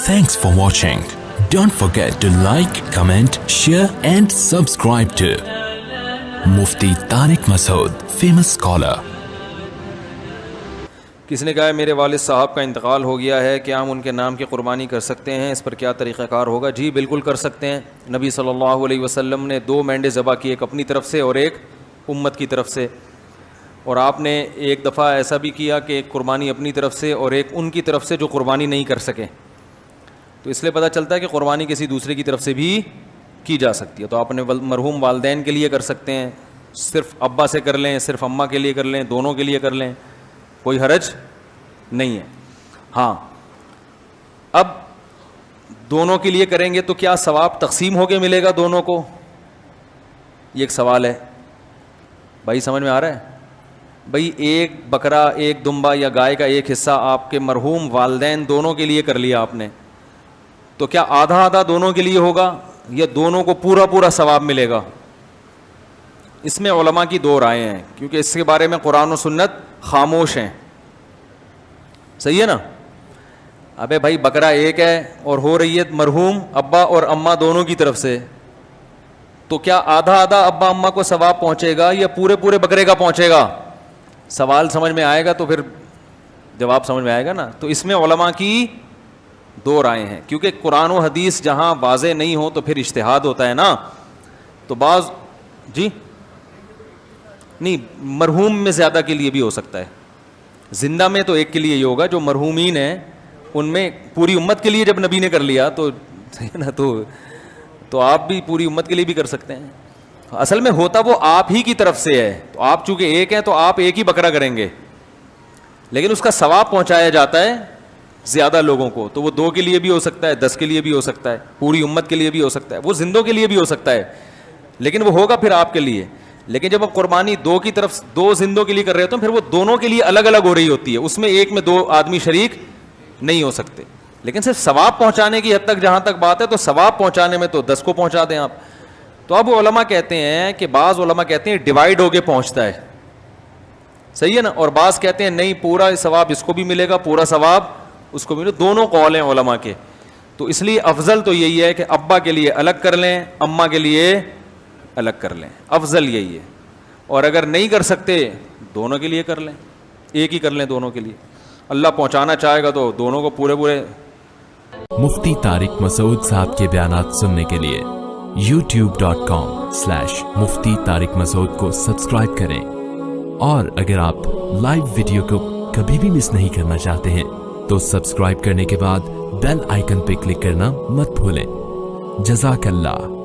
Thanks for watching. Don't forget to like, comment, share and subscribe to Mufti Tariq Masood, famous scholar. کسی نے کہا ہے میرے والد صاحب کا انتقال ہو گیا ہے، کیا ہم ان کے نام کی قربانی کر سکتے ہیں؟ اس پر کیا طریقہ کار ہوگا؟ جی بالکل کر سکتے ہیں. نبی صلی اللہ علیہ وسلم نے 2 مینڈے ذبح کی، ایک اپنی طرف سے اور ایک امت کی طرف سے. اور آپ نے ایک دفعہ ایسا بھی کیا کہ ایک قربانی اپنی طرف سے اور ایک ان کی طرف سے جو قربانی نہیں کر سکے. تو اس لیے پتہ چلتا ہے کہ قربانی کسی دوسرے کی طرف سے بھی کی جا سکتی ہے. تو آپ نے مرحوم والدین کے لیے کر سکتے ہیں، صرف ابا سے کر لیں، صرف اماں کے لیے کر لیں، دونوں کے لیے کر لیں، کوئی حرج نہیں ہے. ہاں اب دونوں کے لیے کریں گے تو کیا ثواب تقسیم ہو کے ملے گا دونوں کو؟ یہ ایک سوال ہے. بھائی سمجھ میں آ رہا ہے؟ بھائی ایک بکرا، ایک دمبا یا گائے کا ایک حصہ آپ کے مرحوم والدین دونوں کے لیے کر لیا آپ نے، تو کیا آدھا آدھا دونوں کے لیے ہوگا یا دونوں کو پورا پورا ثواب ملے گا؟ اس میں علماء کی 2 رائے ہیں، کیونکہ اس کے بارے میں قرآن و سنت خاموش ہیں. صحیح ہے نا؟ ابے بھائی بکرا ایک ہے اور ہو رہی ہے مرحوم ابا اور اماں دونوں کی طرف سے، تو کیا آدھا آدھا ابا اماں کو ثواب پہنچے گا یا پورے پورے بکرے کا پہنچے گا؟ سوال سمجھ میں آئے گا تو پھر جواب سمجھ میں آئے گا نا. تو اس میں علماء کی 2 رائے ہیں، کیونکہ قرآن و حدیث جہاں واضح نہیں ہو تو پھر اجتہاد ہوتا ہے نا. تو بعض جی نہیں، مرحوم میں زیادہ کے لیے بھی ہو سکتا ہے. زندہ میں تو ایک کے لیے ہی ہوگا، جو مرحومین ہیں ان میں پوری امت کے لیے جب نبی نے کر لیا تو نا تو آپ بھی پوری امت کے لیے بھی کر سکتے ہیں. اصل میں ہوتا وہ آپ ہی کی طرف سے ہے، تو آپ چونکہ ایک ہیں تو آپ ایک ہی بکرا کریں گے، لیکن اس کا ثواب پہنچایا جاتا ہے زیادہ لوگوں کو. تو وہ 2 کے لیے بھی ہو سکتا ہے، 10 کے لیے بھی ہو سکتا ہے، پوری امت کے لیے بھی ہو سکتا ہے، وہ زندوں کے لیے بھی ہو سکتا ہے، لیکن وہ ہوگا پھر آپ کے لیے. لیکن جب آپ قربانی 2 کی طرف 2 زندوں کے لیے کر رہے ہوتے ہیں، پھر وہ دونوں کے لیے الگ الگ ہو رہی ہوتی ہے، اس میں ایک میں 2 آدمی شریک نہیں ہو سکتے. لیکن صرف ثواب پہنچانے کی حد تک جہاں تک بات ہے، تو ثواب پہنچانے میں تو 10 کو پہنچا دیں آپ. تو اب علماء کہتے ہیں کہ بعض علماء کہتے ہیں ڈیوائڈ ہو کے پہنچتا ہے، صحیح ہے نا، اور بعض کہتے ہیں نہیں پورا ثواب اس کو بھی ملے گا، پورا ثواب اس کو بھی. دونوں قول ہیں علماء کے. تو اس لیے افضل تو یہی ہے کہ ابا کے لیے الگ کر لیں، اماں کے لیے الگ کر لیں، افضل یہی ہے. اور اگر نہیں کر سکتے دونوں کے لیے کر لیں، ایک ہی کر لیں دونوں کے لیے. اللہ پہنچانا چاہے گا تو دونوں کو پورے پورے. مفتی طارق مسعود صاحب کے بیانات سننے کے لیے youtube.com/مفتی طارق مسعود کو سبسکرائب کریں. اور اگر آپ لائیو ویڈیو کو کبھی بھی مس نہیں کرنا چاہتے ہیں تو سبسکرائب کرنے کے بعد بیل آئیکن پہ کلک کرنا مت بھولیں. جزاک اللہ.